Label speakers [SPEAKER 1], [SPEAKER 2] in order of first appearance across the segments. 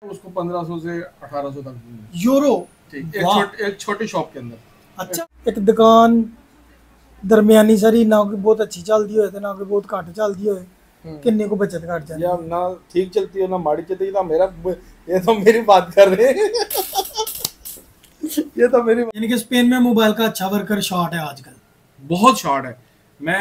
[SPEAKER 1] उसको 1500 से 1800 तक
[SPEAKER 2] यूरो।
[SPEAKER 1] ठीक, एक छोटी शॉप के अंदर।
[SPEAKER 2] अच्छा, एक दुकान दरमियानी सारी ना कोई बहुत अच्छी चलती हो ना कोई बहुत घट चलती हो, किन्ने को बचत घट जाती
[SPEAKER 1] या ना ठीक चलती है ना माड़ी चलती है ना मेरा, ये तो मेरी बात कर रहे हैं ये तो मेरी,
[SPEAKER 2] यानी कि स्पेन में मोबाइल का अच्छा वर्कर शॉर्ट है आजकल,
[SPEAKER 1] बहुत शॉर्ट है। मैं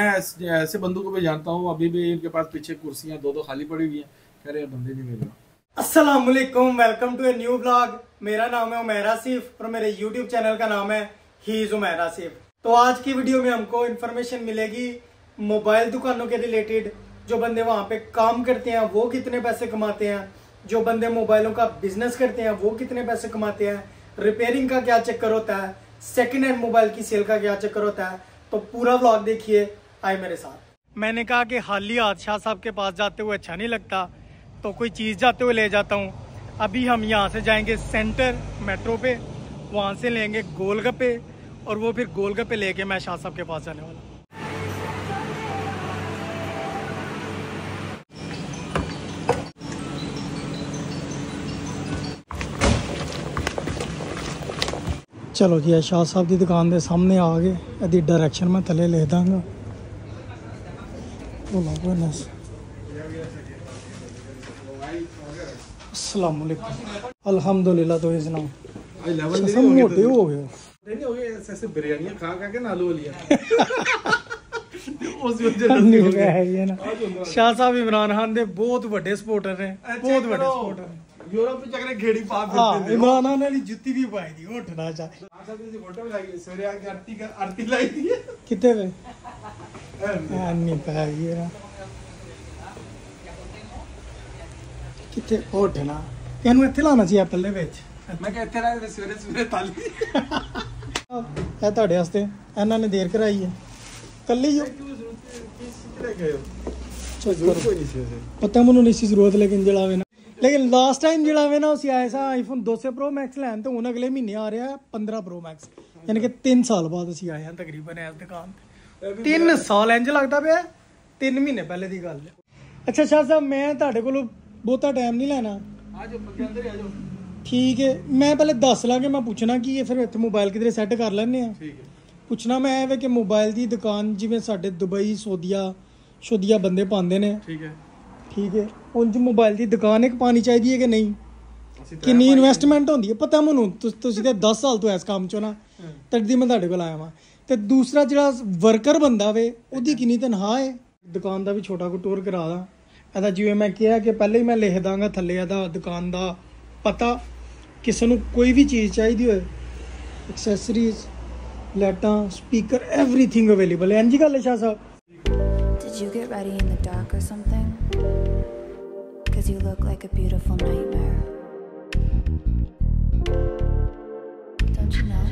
[SPEAKER 1] ऐसे बंदों को भी जानता हूँ, अभी भी इनके पास पीछे कुर्सियां दो खाली पड़ी हुई हैं, कह रहे बंदे नहीं मिल रहा।
[SPEAKER 2] अस्सलाम वालेकुम, welcome to a new blog. मेरा नाम है उमैर आसिफ और मेरे यूट्यूब चैनल का नाम है ही इज उमैर आसिफ। तो आज की वीडियो में हमको इन्फॉर्मेशन मिलेगी मोबाइल दुकानों के रिलेटेड। जो बंदे वहाँ पे काम करते हैं वो कितने पैसे कमाते हैं, जो बंदे मोबाइलों का बिजनेस करते हैं वो कितने पैसे कमाते हैं, रिपेयरिंग का क्या चक्कर होता है, सेकेंड हैंड मोबाइल की सेल का क्या चक्कर होता है। तो पूरा व्लॉग देखिए, आए मेरे साथ। मैंने कहा कि हाली शाह साहब के पास जाते हुए अच्छा नहीं लगता, तो कोई चीज़ जाते हुए ले जाता हूँ। अभी हम यहाँ से जाएंगे सेंटर मेट्रो पे, वहाँ से लेंगे गोलगप्पे और वो फिर गोलगप्पे लेके मैं शाह साहब के पास जाने वाला। चलो जी, शाह साहब की दुकान के सामने आ गए। यदि डायरेक्शन मैं थले लिख दाँगा। अस्सलाम वालेकुम। अल्हम्दुलिल्लाह। तो इस नाम मोटे हो गए,
[SPEAKER 1] ऐसे बिरयानी खा के ना आलू वाली
[SPEAKER 2] शाह साहब इमरान खान दे बहुत बड़े सपोर्टर ने, बहुत बड़े सपोर्टर ने।
[SPEAKER 1] यूरोप में चकरे घेड़ी पा
[SPEAKER 2] फिरते हैं। इमरान खान ने जुत्ती भी पाई दी, उठना चाहिए।
[SPEAKER 1] फोटो लगाई सूर्य की आरती लाई थी
[SPEAKER 2] कितने पे नहीं पाई ना कितने उठना ਇਹਨੂੰ ਇੱਥੇ ਲਾਣਾ ਸੀ ਐਪਲ ਦੇ ਵਿੱਚ।
[SPEAKER 1] ਮੈਂ ਕਿਹਾ ਇੱਥੇ ਰਹਿ ਸਵੇਰੇ ਸਵੇਰੇ ਤਾਲੀ
[SPEAKER 2] ਇਹ ਤੁਹਾਡੇ ਵਾਸਤੇ ਇਹਨਾਂ ਨੇ ਦੇਰ ਕਰਾਈ ਹੈ ਕੱਲੀ ਹੋ ਪਤਾ ਮੈਨੂੰ ਨਹੀਂ ਸੀ ਜ਼ਰੂਰਤ, ਲੇਕਿਨ ਜਿਹੜਾ ਵੇ ਨਾ, ਲੇਕਿਨ ਲਾਸਟ ਟਾਈਮ ਜਿਹੜਾ ਵੇ ਨਾ ਅਸੀਂ ਆਏ ਸਾਂ ਆਈਫੋਨ 12 Pro Max ਲੈਣ, ਤੇ ਹੁਣ ਅਗਲੇ ਮਹੀਨੇ ਆ ਰਿਹਾ 15 Pro Max, ਯਾਨੀ ਕਿ 3 ਸਾਲ ਬਾਅਦ ਅਸੀਂ ਆਏ ਹਾਂ ਤਕਰੀਬਨ ਇਸ ਦੁਕਾਨ ਤੇ। 3 ਸਾਲ ਇੰਜ ਲੱਗਦਾ ਪਿਆ 3 ਮਹੀਨੇ ਪਹਿਲੇ ਦੀ ਗੱਲ ਹੈ। ਅੱਛਾ ਸ਼ਾਹ ਸਾਹਿਬ, ਮੈਂ ਤੁਹਾਡੇ ਕੋਲੋਂ ਬਹੁਤਾ ਟਾਈਮ ਨਹੀਂ ਲੈਣਾ। ठीक है, मैं पहले दस ला के मैं पूछना कि ये फिर इत्थे मोबाइल किधरे सैट कर लेने हैं। पूछना मैं है कि मोबाइल की दुकान जिवें साडे दुबई सऊदिया बंदे पांदे ने, ठीक है, उंज मोबाइल की दुकान एक पानी चाहिए है कि नहीं, कितनी इन्वेस्टमेंट होंदी है पता मैनूं। तुसीं ते 10 साल तो इस काम चो ना, तड़दी मैं तुहाडे कोल आया वां। ते दूसरा जिहड़ा वर्कर बंदा वे ओहदी कितनी तनख्वाह है। दुकान का भी छोटा को टूर करा दा। ਇਹਦਾ ਜਿਵੇਂ ਮੈਂ ਕਿਹਾ ਕਿ ਪਹਿਲੇ ਹੀ ਮੈਂ ਲਿਖ ਦਾਂਗਾ ਥੱਲੇ ਇਹਦਾ ਦੁਕਾਨ ਦਾ ਪਤਾ। ਕਿਸੇ ਨੂੰ ਕੋਈ ਵੀ ਚੀਜ਼ ਚਾਹੀਦੀ ਹੋਏ, ਐਕਸੈਸਰੀਜ਼, ਲਾਈਟਾਂ, ਸਪੀਕਰ, ਐਵਰੀਥਿੰਗ ਅਵੇਲੇਬਲ ਹੈ। ਇੰਜੀ ਗੱਲ ਹੈ ਸ਼ਾਹ ਸਾਹਿਬ।
[SPEAKER 3] Did you get ready in the dark or something? Cause you look like a beautiful nightmare. Don't you know?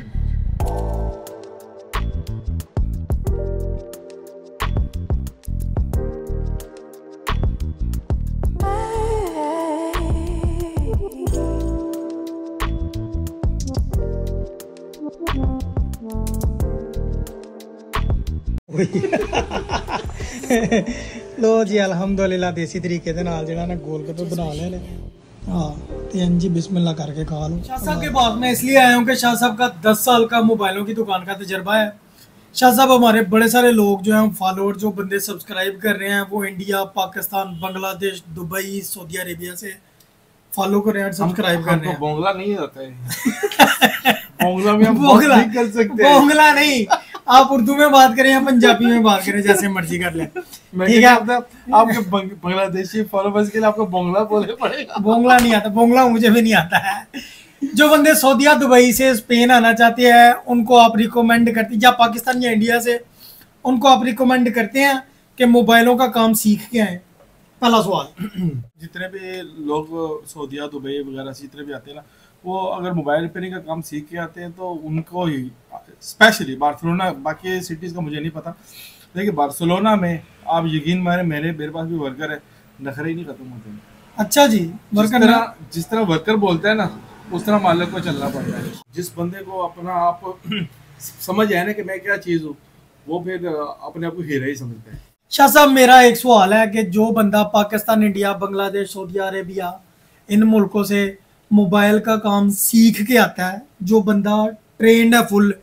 [SPEAKER 3] लो जी, अलहमदुलिल्लाह देसी तरीके दे नाल जेड़ा ना गोलगप्पे बना ले ने। हाँ, तो इंजी बिस्मिल्लाह करके खा लो। शाह साहब के पास मैं इसलिए आया हूँ कि शाह साहब का 10 साल का मोबाइलों की दुकान का तजर्बा है। शाह साहब हमारे बड़े सारे लोग जो हैं फॉलोअर, जो बंदे सब्सक्राइब कर रहे हैं, वो India, Pakistan, Bangladesh, Dubai, Saudi Arabia से फॉलो कर रहे हैं, सब्सक्राइब कर रहे हैं।
[SPEAKER 1] बोंगला नहीं होता है बोंगला में हम बोंगला नहीं कर सकते।
[SPEAKER 2] बोंगला नहीं, आप उर्दू में बात करें या पंजाबी में बात करें, जैसे मर्जी कर लें, ठीक है।
[SPEAKER 1] आपके बांग्लादेशी फॉलोअर्स के लिए आपको बोंगला बोले पड़ेगा।
[SPEAKER 2] बोंगला नहीं आता, बोंगला मुझे भी नहीं आता है। जो बंदे सऊदीया, दुबई से स्पेन आना चाहते हैं उनको आप रिकमेंड करते, या पाकिस्तान या इंडिया से, उनको आप रिकमेंड करते हैं कि मोबाइलों का काम सीख के आए। पहला सवाल,
[SPEAKER 1] जितने भी लोग सऊदीया, दुबई वगैरह से जितने भी आते हैं ना, वो अगर मोबाइल रिपेयरिंग का काम सीख के आते हैं तो उनको ही, स्पेशली बार्सिलोना, बाकी सिटीज़ का मुझे नहीं पता, लेकिन बार्सिलोना में आप यकीन मारे मेरे पास भी वर्कर है, नखरे ही नहीं खत्म होते हैं।
[SPEAKER 2] अच्छा जी,
[SPEAKER 1] जिस तरह वर्कर बोलते हैं ना, उस तरह मालिक को चलना पड़ता है। जिस बंदे को अपना आप समझ आए ना कि मैं क्या चीज़ हूँ, वो फिर अपने आप को हीरा ही समझते हैं।
[SPEAKER 2] शाह साहब, मेरा एक सवाल है कि जो बंदा Pakistan, India, Bangladesh, Saudi Arabia, इन मुल्कों से
[SPEAKER 3] मोबाइल का काम सीख के आता है, जो बंदा ट्रेंड है फुल,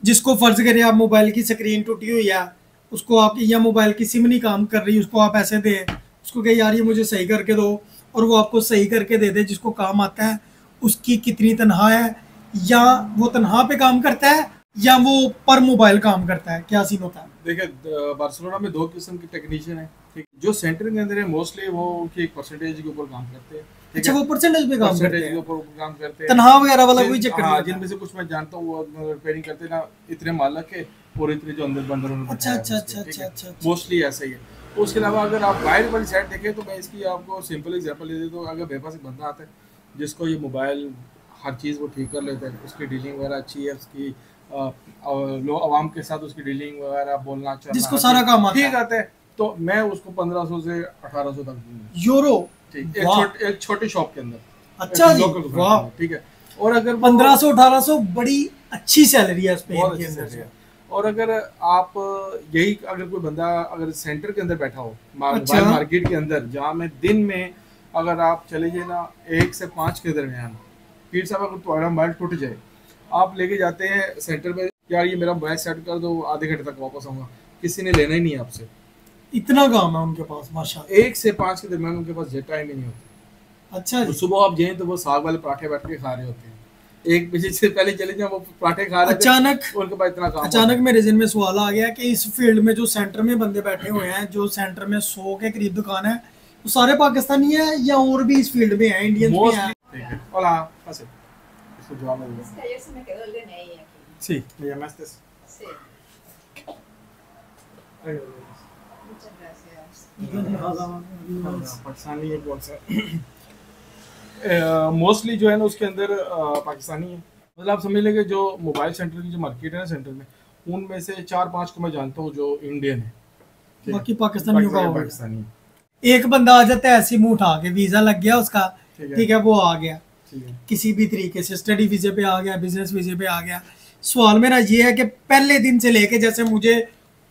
[SPEAKER 3] जिसको फर्ज करें आप मोबाइल की स्क्रीन टूटी हुई है, उसको आप, या मोबाइल की सिम नहीं काम कर रही, उसको आप ऐसे दें, उसको कहे यार ये मुझे सही करके दो, और वो आपको सही करके दे दे, जिसको काम आता है, उसकी कितनी तनख्वाह है, या वो तनख्वाह पे काम करता है या वो पर मोबाइल काम करता है, क्या सीन होता है?
[SPEAKER 1] देखिए बार्सिलोना में 2 किस्म के टेक्नीशियन है, ठीक। जो सेंटर के अंदर है मोस्टली वो उनकी एक परसेंटेज के ऊपर काम करते हैं।
[SPEAKER 3] अच्छा, वो परसेंटेज पे काम करते हैं,
[SPEAKER 1] काम करते हैं,
[SPEAKER 3] तनख्वाह वगैरह वाला कोई चक्कर नहीं।
[SPEAKER 1] जिनमें से कुछ मैं जानता हूँ वो रिपेयरिंग करते ना, इतने मालक के और इतने जो अंदर बंदर।
[SPEAKER 3] अच्छा,
[SPEAKER 1] मोस्टली ऐसा ही है। तो उसके अलावा अगर आप बाहर वाली साइड देखें तो मैं इसकी आपको सिंपल एग्जांपल दे देता हूँ। अगर मेरे पास एक बंदा आता है जिसको ये मोबाइल हर चीज़ वो ठीक कर लेता है, उसकी डीलिंग वगैरह अच्छी है, उसकी लोग आवाम के साथ उसकी डीलिंग वगैरह बोलना चलना
[SPEAKER 3] जिसको सारा काम
[SPEAKER 1] ठीक आता है, तो मैं उसको 1500 से 1800 तक दूंगा
[SPEAKER 3] यूरो,
[SPEAKER 1] ठीक, एक छोटी शॉप के अंदर।
[SPEAKER 3] अच्छा जी, वाह,
[SPEAKER 1] ठीक है। और अगर
[SPEAKER 3] 1500-1800 बड़ी अच्छी सैलरी है स्पेन के अंदर।
[SPEAKER 1] और अगर आप यही अगर कोई बंदा अगर सेंटर के अंदर बैठा हो,
[SPEAKER 3] अच्छा,
[SPEAKER 1] मार्केट के अंदर, जहाँ में दिन में अगर आप चले जाए ना 1 से 5 के दरमियान, पीर साहब अगर तुम्हारा मोबाइल टूट जाए, आप लेके जाते हैं सेंटर में, यार ये मेरा मोबाइल सेट कर दो, आधे घंटे तक वापस आऊंगा, किसी ने लेना ही नहीं है आपसे।
[SPEAKER 3] इतना काम है उनके पास माशाल्लाह।
[SPEAKER 1] 1 से 5 के दरमियान उनके पास टाइम ही नहीं होता।
[SPEAKER 3] अच्छा,
[SPEAKER 1] तो सुबह आप जाएं तो वो साग वाले पराठे बैठ के खा रहे होते हैं, 1 बजे से पहले चले जाए वो पराठे खा रहे हैं।
[SPEAKER 3] अचानक
[SPEAKER 1] उनके पास इतना काम,
[SPEAKER 3] अचानक मेरे ज़हन में सवाल आ गया कि इस फील्ड में जो सेंटर में बंदे बैठे हुए हैं, जो सेंटर में 100 के करीब दुकान है, वो सारे पाकिस्तानी है या और भी इस फील्ड में है, इंडियन भी है?
[SPEAKER 1] Hola, pase. Esto yo hablo.
[SPEAKER 4] Es que ayer se me quedó el DNI aquí.
[SPEAKER 1] Sí, me llamaste.
[SPEAKER 4] Sí,
[SPEAKER 1] Ay,
[SPEAKER 4] muchas gracias.
[SPEAKER 1] Pakistani है कौन सा? मोस्टली जो है ना उसके अंदर पाकिस्तानी है। मतलब आप समझ लेंगे जो मोबाइल सेंटर की जो मार्केट है ना सेंटर में, उनमें से 4-5 को मैं जानता हूँ जो इंडियन है,
[SPEAKER 3] बाकी पाकिस्तानियों का होगा।
[SPEAKER 1] पाकिस्तानी है।
[SPEAKER 3] एक बंदा आ जाता है ऐसे मुंह उठा के, वीजा लग गया उसका, ठीक है, वो आ गया किसी भी तरीके से, स्टडी वीजे पे आ गया, बिजनेस वीजे पे आ गया। सवाल मेरा ये है कि पहले दिन से लेके, जैसे मुझे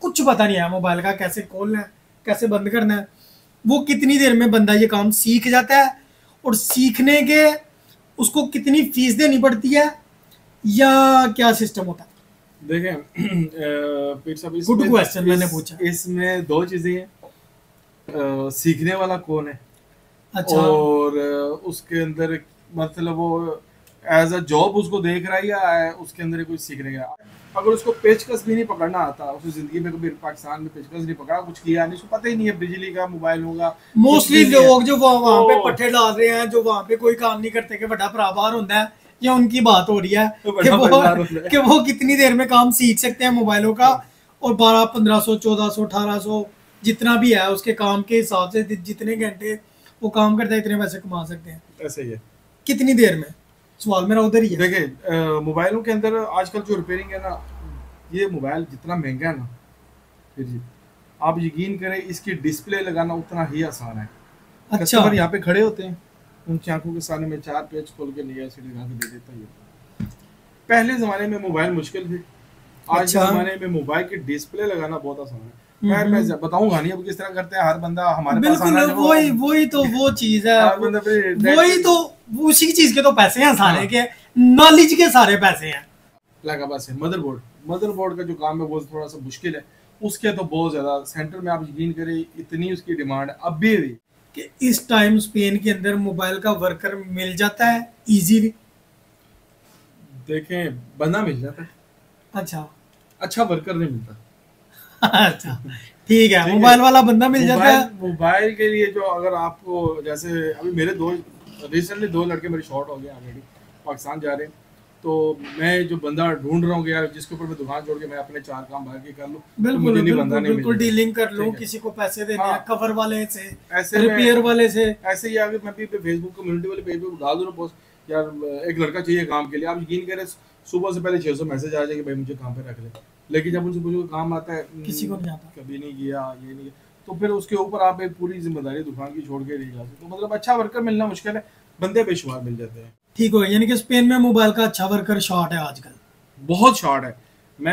[SPEAKER 3] कुछ पता नहीं है मोबाइल का, कैसे खोलना है, कैसे बंद करना है, वो कितनी देर में बंदा ये काम सीख जाता है, और सीखने के उसको कितनी फीस देनी पड़ती है, या क्या सिस्टम होता है?
[SPEAKER 1] देखें पीर साहब,
[SPEAKER 3] गुड क्वेश्चन मैंने पूछा।
[SPEAKER 1] इसमें 2 चीजें हैं, सीखने वाला कौन है,
[SPEAKER 3] अच्छा,
[SPEAKER 1] और उसके अंदर मतलब वो एज अ जॉब उसको देख रहा है या उसके अंदर कोई सीखने गया। अगर उसको पेचकस भी नहीं पकड़ना आता, उसने जिंदगी में कभी पाकिस्तान में पेचकस नहीं पकड़ा, कुछ किया नहीं, उसको पता ही नहीं है बिजली का, मोबाइल होगा।
[SPEAKER 3] मोस्टली लोग जो वहाँ पे पट्टे डाल रहे हैं, जो वहाँ पे कोई काम नहीं करते, कि बड़ा बराबर होता है, या उनकी बात हो रही है कि वो कितनी देर में काम सीख सकते हैं मोबाइलों का, और 1200-1500 1400 1800 जितना भी है उसके काम के हिसाब से, जितने घंटे वो काम करता है इतने पैसे कमा सकते हैं।
[SPEAKER 1] ऐसे ही है।
[SPEAKER 3] कितनी देर में? सवाल मेरा उधर ही है।
[SPEAKER 1] देखिए मोबाइलों के अंदर आजकल जो रिपेयरिंग है ना, ये मोबाइल जितना महंगा है ना, फिर जी आप यकीन करें इसकी डिस्प्ले लगाना उतना ही आसान है।
[SPEAKER 3] अच्छा,
[SPEAKER 1] कस्टमर यहाँ पे खड़े होते हैं, उनकी आंखों के सामने में 4 पेज खोल के नई एलसीडी लगा के दे देता है। पहले जमाने में मोबाइल मुश्किल थे, आज के जमाने में मोबाइल की डिस्प्ले लगाना बहुत आसान है। मैं बताऊंगा नहीं अब किस तरह करते हैं, हर बंदा हमारे पास आना है,
[SPEAKER 3] वही तो वो चीज है, वही तो उसी चीज के तो पैसे हैं सारे के, नॉलेज के सारे पैसे हैं।
[SPEAKER 1] लगा बस है मदरबोर्ड का जो काम है वो थोड़ा सा मुश्किल है, उसके तो बहुत ज्यादा सेंटर में आप यकीन करें इतनी उसकी डिमांड है अभी भी
[SPEAKER 3] कि इस टाइम स्पेन के अंदर मोबाइल का वर्कर मिल जाता है इजीली।
[SPEAKER 1] देखें बंदा मिल जाता है, अच्छा वर्कर नहीं मिलता।
[SPEAKER 3] अच्छा ठीक है, मोबाइल वाला बंदा मिल जाता है।
[SPEAKER 1] मोबाइल के लिए जो अगर आपको, जैसे अभी मेरे रिसेंटली 2 लड़के मेरे शॉर्ट हो गए ऑलरेडी, पाकिस्तान जा रहे हैं, तो मैं जो बंदा ढूंढ रहा हूँ यार जिसके ऊपर मैं दुकान छोड़ के मैं अपने 4 काम बाहर के कर लूँ,
[SPEAKER 3] बिल्कुल डीलिंग कर लूँ, किसी को पैसे देने हैं, कवर वाले से, ऐसे रिपेयर वाले से,
[SPEAKER 1] ऐसे ही आगे मैं भी फेसबुक कम्युनिटी वाले पेज पे डाल दूँ पोस्ट, यार एक लड़का चाहिए काम के लिए। आप यकीन करें सुबह से पहले 600 मैसेज आ जाएंगे भाई मुझे काम पे रख ले, लेकिन जब उनसे पूछो काम आता है
[SPEAKER 3] किसी को नहीं आता,
[SPEAKER 1] कभी नहीं किया, ये नहीं, तो फिर उसके ऊपर आप एक पूरी जिम्मेदारी दुकान की छोड़ के नहीं जा सकते। तो मतलब अच्छा वर्कर मिलना मुश्किल है, बंदे बेशुमार मिल जाते हैं।
[SPEAKER 3] ठीक हो, यानी कि स्पेन में मोबाइल का अच्छा वर्कर शॉर्ट है आजकल,
[SPEAKER 1] बहुत शॉर्ट है। मैं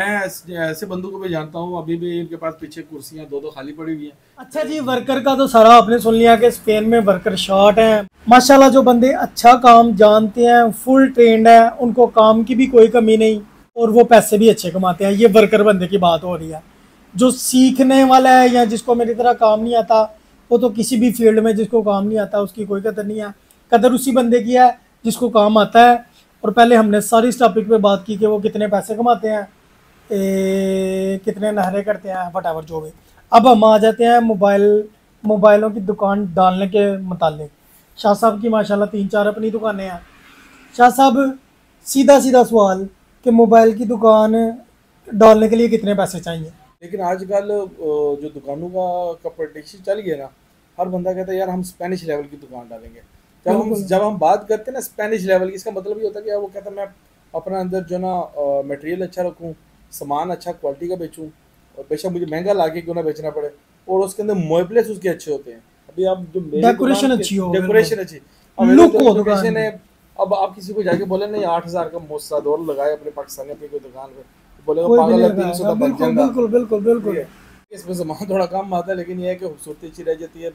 [SPEAKER 1] ऐसे बंदों को भी जानता हूँ, अभी भी इनके पास पीछे कुर्सियां दो दो खाली पड़ी हुई हैं।
[SPEAKER 3] अच्छा जी, वर्कर का तो सारा आपने सुन लिया कि स्पेन में वर्कर शॉर्ट हैं। माशाल्लाह जो बंदे अच्छा काम जानते हैं, फुल ट्रेंड है, उनको काम की भी कोई कमी नहीं और वो पैसे भी अच्छे कमाते हैं। ये वर्कर बंदे की बात हो रही है। जो सीखने वाला है या जिसको मेरी तरह काम नहीं आता, वो तो किसी भी फील्ड में जिसको काम नहीं आता उसकी कोई कदर नहीं है। कदर उसी बंदे की है जिसको काम आता है। और पहले हमने सारी इस टॉपिक पे बात की कि वो कितने पैसे कमाते हैं, कितने नहरे करते हैं, वट जो भी। अब हम आ जाते हैं मोबाइलों की दुकान डालने के मुतालिक। शाह साहब की माशाल्लाह 3-4 अपनी दुकानें हैं। शाह साहब, सीधा सीधा सवाल कि मोबाइल की दुकान डालने के लिए कितने पैसे चाहिए?
[SPEAKER 1] लेकिन आजकल जो दुकानों का कंपटीशन चल गया ना, हर बंदा कहता है यार हम स्पेनिश लेवल की दुकान डालेंगे। जब हम बात करते हैं ना स्पेनिश लेवल की, इसका मतलब ये होता है कि वो कहता है मैं अपना अंदर जो ना मटेरियल अच्छा रखूँ, सामान अच्छा क्वालिटी का बेचूँ, और बेशक मुझे महंगा ला के क्यों ना बेचना पड़े, और उसके अंदर मोबलेस उसके अच्छे होते हैं। अभी आप जो
[SPEAKER 3] डेकोरेशन अच्छी हो,
[SPEAKER 1] डेकोरेशन अच्छी,
[SPEAKER 3] लुक हो दुकान
[SPEAKER 1] है। अब आप किसी को जाके बोले नहीं 8,000 का मोसा और लगाए अपने पाकिस्तानी अपनी कोई दुकान पे, बोलेगा पागल है, 300 का बन जाएगा।
[SPEAKER 3] बिल्कुल बिल्कुल बिल्कुल।
[SPEAKER 1] इसमें सामान थोड़ा कम आता है, लेकिन ये है कि खूबसूरती अच्छी रह जाती है,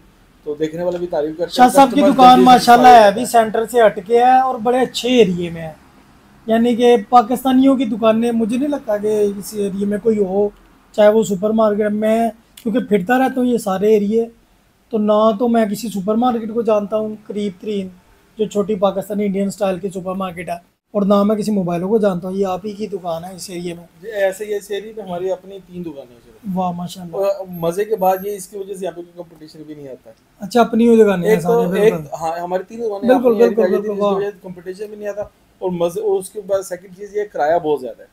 [SPEAKER 1] तो देखने वाले भी तारीफ करते हैं।
[SPEAKER 3] शाह साहब की दुकान माशाल्लाह है अभी सेंटर से हटके है और बड़े अच्छे एरिए में है। यानी कि पाकिस्तानियों की दुकानें मुझे नहीं लगता कि इस एरिए में कोई हो, चाहे वो सुपरमार्केट में, क्योंकि फिरता रहता हूँ ये सारे एरिए, तो ना तो मैं किसी सुपरमार्केट को जानता हूँ करीब तरीन जो छोटी पाकिस्तानी इंडियन स्टाइल की सुपरमार्केट है, और ना मैं किसी मोबाइलों को जानता हूँ। ये आप ही की दुकान है इस एरिए में।
[SPEAKER 1] ऐसे ही इस एरिए में हमारी अपनी 3 दुकानें हैं।
[SPEAKER 3] वाह माशाल्लाह।
[SPEAKER 1] मजे के बाद ये इसकी वजह से यहाँ पे कोई कंपटीशन भी नहीं आता है।
[SPEAKER 3] अच्छा, अपनी ही दुकानें हैं सारे।
[SPEAKER 1] हाँ, हमारी 3 दुकानें
[SPEAKER 3] बिल्कुल बिल्कुल बिल्कुल।
[SPEAKER 1] कंपटीशन भी नहीं आता, और मजे, और उसके बाद सेकंड चीज ये किराया बहुत ज्यादा है।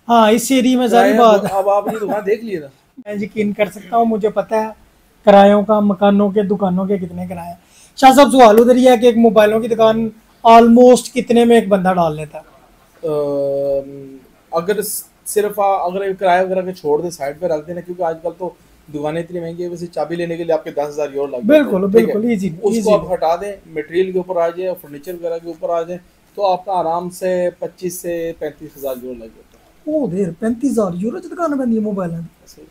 [SPEAKER 3] हाँ, इस एरिया में सारी बात।
[SPEAKER 1] अब आप ये दुकान देख लिए ना,
[SPEAKER 3] मैं यकीन कर सकता हूँ, मुझे पता है किरायों का, मकानों के, दुकानों के कितने किराए। शाह साहब, सवाल उधर ही है कि एक मोबाइलों की दुकान ऑलमोस्ट कितने में एक बंदा डाल लेता है?
[SPEAKER 1] अगर सिर्फ अगर किराया वगैरह के छोड़ दे, साइड पे रख देना, क्योंकि आजकल तो दुकानें इतनी महंगी है, वैसे चाबी लेने के लिए आपके 10,000 यूरो लग,
[SPEAKER 3] बिल्कुल बिल्कुल इजी।
[SPEAKER 1] उसको आप हटा दें, मटेरियल के ऊपर आ जाए, फर्नीचर वगैरह के ऊपर आ जाए, तो आपका आराम से 25 से 35,000 यूरो लग जाता है।
[SPEAKER 3] ओ देर 35,000 यूरो च दुकान पैंदी है मोबाइल की?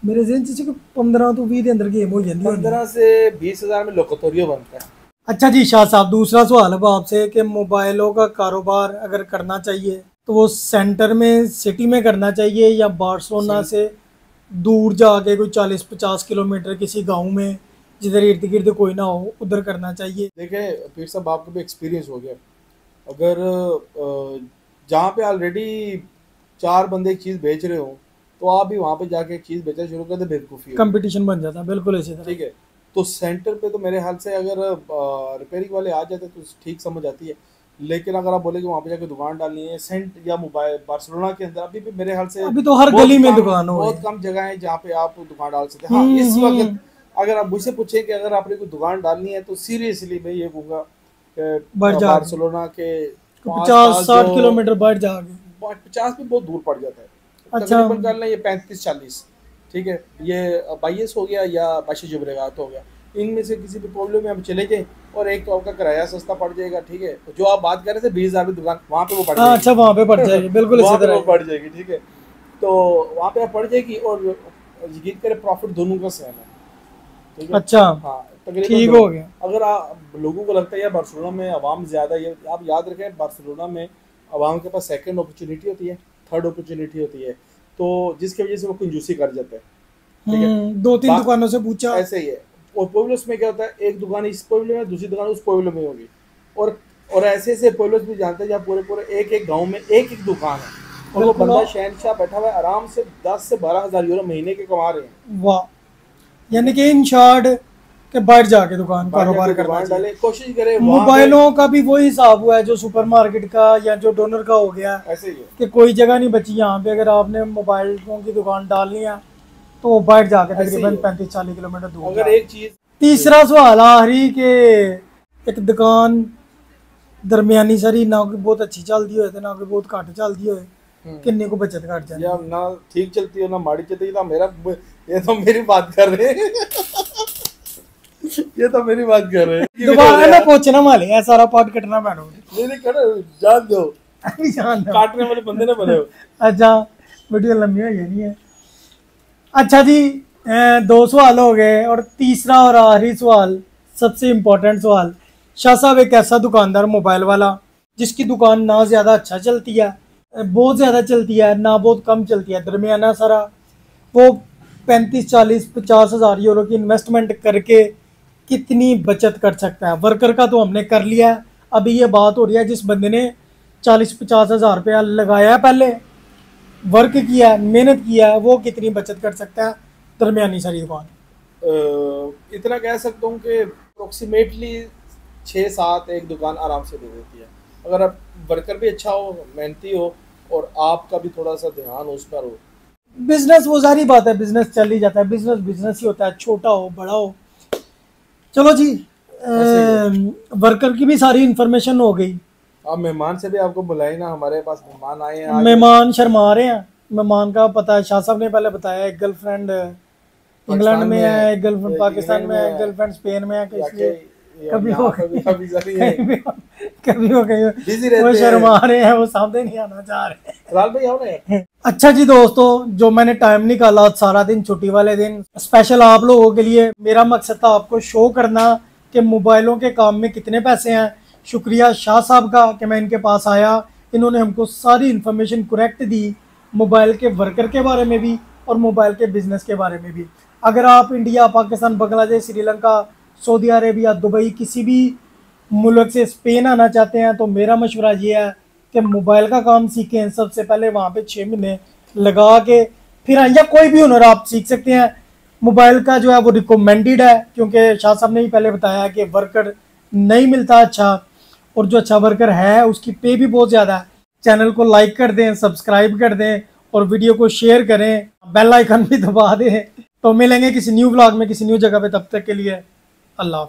[SPEAKER 3] मेरे ज़हन च 15 तो 20 के अंदर गेम हो जाती है।
[SPEAKER 1] 15 से 20,000 में लोकतोरियो बनता है।
[SPEAKER 3] अच्छा जी शाह साहब, दूसरा सवाल है आपसे कि मोबाइलों का कारोबार अगर करना चाहिए तो वो सेंटर में, सिटी में करना चाहिए या बार्सिलोना से दूर जाके कोई 40-50 किलोमीटर किसी गांव में जिधर इर्द गिर्द कोई ना हो उधर करना चाहिए?
[SPEAKER 1] देखें पीर साहब, आपको भी एक्सपीरियंस हो गया, अगर जहाँ पे ऑलरेडी 4 बंदे एक चीज़ बेच रहे हो तो आप भी वहाँ पे जाके एक चीज़ बेचना शुरू कर दे, बेवकूफ़ी
[SPEAKER 3] कंपटीशन बन जाता है। बिल्कुल इसी तरह।
[SPEAKER 1] ठीक है, तो सेंटर पे तो मेरे ख्याल से अगर रिपेयरिंग वाले आ जाते तो ठीक समझ आती है, लेकिन अगर आप बोले कि वहाँ पे जाके दुकान डालनी है सेंट या मोबाइल, बार्सिलोना के अंदर अभी भी मेरे ख्याल से
[SPEAKER 3] अभी तो हर गली में दुकान हो,
[SPEAKER 1] बहुत कम जगह है जहाँ पे आप दुकान डाल सकते हैं। हाँ, इस वक्त अगर आप मुझसे पूछे कि अगर आपने कोई दुकान डालनी है तो सीरियसली मैं ये कहूँगा बार्सिलोना के
[SPEAKER 3] 50-60 किलोमीटर बढ़ जाओगे,
[SPEAKER 1] 50 भी बहुत दूर पड़ जाता है।
[SPEAKER 3] अच्छा,
[SPEAKER 1] कर लें ये 35-40, ठीक है, ये बाईस हो गया या बाशी जुबरेगात हो गया, इनमें से किसी भी प्रॉब्लम में हम चले जाएं और एक तो आपका किराया सस्ता पड़ जाएगा। ठीक है, जो आप बात कर रहे थे 20,000 की दुकान, वहाँ पे वो पड़ जाएगी।
[SPEAKER 3] अच्छा, वहाँ पे पड़ जाएगी, बिल्कुल इसी तरह
[SPEAKER 1] पड़ जाएगी। ठीक है, तो वहाँ पे पड़ जाएगी और यकीन करें प्रॉफिट दोनों का सेम है। ठीक है,
[SPEAKER 3] अच्छा,
[SPEAKER 1] हाँ,
[SPEAKER 3] ठीक हो गया।
[SPEAKER 1] अगर लोगों को लगता है यार बार्सिलोना में आवाम ज्यादा है, आप याद रखें बार्सिलोना में आवाम के पास सेकंड अपॉर्चुनिटी होती है, थर्ड अपॉर्चुनिटी होती है, तो जिसकी वजह से वो कंजूसी कर जाते हैं। ठीक है,
[SPEAKER 3] 2-3 दुकानों से पूछा,
[SPEAKER 1] ऐसे ही है। और पोब्लोस में क्या होता है, एक दुकान इस पोब्लो में, दूसरी दुकान उस पोब्लो में होगी, और ऐसे पोब्लोस भी जानते हैं जहाँ पूरे एक गांव में एक दुकान है, और वो बंदा शहनशाह बैठा हुआ है, आराम से 10 से 12,000 यूरो महीने के कमा रहे हैं।
[SPEAKER 3] वाह, यानी कि इन शॉर्ट के बाहर जाके दुकान कारोबार करना चाहिए,
[SPEAKER 1] कोशिश करें।
[SPEAKER 3] मोबाइलों का भी वही हिसाब हुआ है जो सुपरमार्केट का या जो डोनर का हो गया,
[SPEAKER 1] ऐसे ही है
[SPEAKER 3] कि कोई जगह नहीं बची यहाँ पे। अगर आपने मोबाइलों की दुकान डालनी है तो वो बाहर जाके तकरीबन 35-40 किलोमीटर दूर।
[SPEAKER 1] अगर एक चीज,
[SPEAKER 3] तीसरा सवाल आखिरी के, एक दुकान दरमियानी सरी ना कोई बहुत अच्छी चलती हो ना कोई बहुत घट चलती हो, किन्ने को बचत घट जाती
[SPEAKER 1] है, ना ठीक चलती है ना माड़ी चलती है, ना मेरा, ये तो मेरी बात कर रहे हैं ये तो मेरी बात कर रहे हैं।
[SPEAKER 3] दोबारा ना पूछना माले, है सारा पार्ट कटना मैंने
[SPEAKER 1] नहीं करो, जान दो, काटने वाले बंदे ना बने हो।
[SPEAKER 3] अच्छा, वीडियो लंबी हो नहीं है। अच्छा जी, 2 सवाल हो गए और तीसरा और आखिरी सवाल, सबसे इम्पोर्टेंट सवाल। शाह साहब एक ऐसा दुकानदार मोबाइल वाला जिसकी दुकान ना ज़्यादा अच्छा चलती है, बहुत ज़्यादा चलती है, ना बहुत कम चलती है, दरमियाना सारा, वो 35, 40, 50 हज़ार यूरो की इन्वेस्टमेंट करके कितनी बचत कर सकता है? वर्कर का तो हमने कर लिया है, अभी ये बात हो रही है जिस बंदे ने 40-50 हज़ार रुपया लगाया है, पहले वर्क किया है, मेहनत किया है, वो कितनी बचत कर सकता है दरमियानी सारी दुकान?
[SPEAKER 1] इतना कह सकता हूँ कि अप्रोक्सीमेटली 6-7 एक दुकान आराम से दे देती है, अगर आप वर्कर भी अच्छा हो, मेहनती हो और आपका भी थोड़ा सा ध्यान उस पर हो।
[SPEAKER 3] बिजनेस वो सारी बात है, बिजनेस चल ही जाता है, बिजनेस बिजनेस ही होता है, छोटा हो बड़ा हो। चलो जी, वर्कर की भी सारी इंफॉर्मेशन हो गई।
[SPEAKER 1] आप मेहमान से भी आपको बुलाई ना, हमारे पास मेहमान आए हैं।
[SPEAKER 3] मेहमान शर्मा रहे हैं, मेहमान का पता है, शाह साहब ने पहले बताया, एक गर्लफ्रेंड इंग्लैंड में है, एक गर्लफ्रेंड पाकिस्तान में है, गर्लफ्रेंड स्पेन में है, कभी हो गई, वो शर्मा रहे हैं, वो सामने नहीं आना चाह रहे। अच्छा जी दोस्तों, जो मैंने टाइम निकाला सारा दिन, छुट्टी वाले दिन, स्पेशल आप लोगों के लिए, मेरा मकसद था आपको शो करना कि मोबाइलों के काम में कितने पैसे हैं। शुक्रिया शाह साहब का कि मैं इनके पास आया, इन्होंने हमको सारी इन्फॉर्मेशन करेक्ट दी, मोबाइल के वर्कर के बारे में भी और मोबाइल के बिजनेस के बारे में भी। अगर आप India, Pakistan, Bangladesh, Sri Lanka, Saudi Arabia, Dubai, किसी भी मुल्क से स्पेन आना चाहते हैं तो मेरा मशवरा ये है कि मोबाइल का काम सीखें। सबसे पहले वहाँ पे 6 महीने लगा के फिर आइए, कोई भी हुनर आप सीख सकते हैं। मोबाइल का जो है वो रिकमेंडेड है, क्योंकि शाह साहब ने भी पहले बताया कि वर्कर नहीं मिलता अच्छा, और जो अच्छा वर्कर है उसकी पे भी बहुत ज़्यादा है। चैनल को लाइक कर दें, सब्सक्राइब कर दें और वीडियो को शेयर करें, बेल आइकन भी दबा दें। तो मिलेंगे किसी न्यू व्लॉग में, किसी न्यू जगह पे, तब तक के लिए अल्लाह।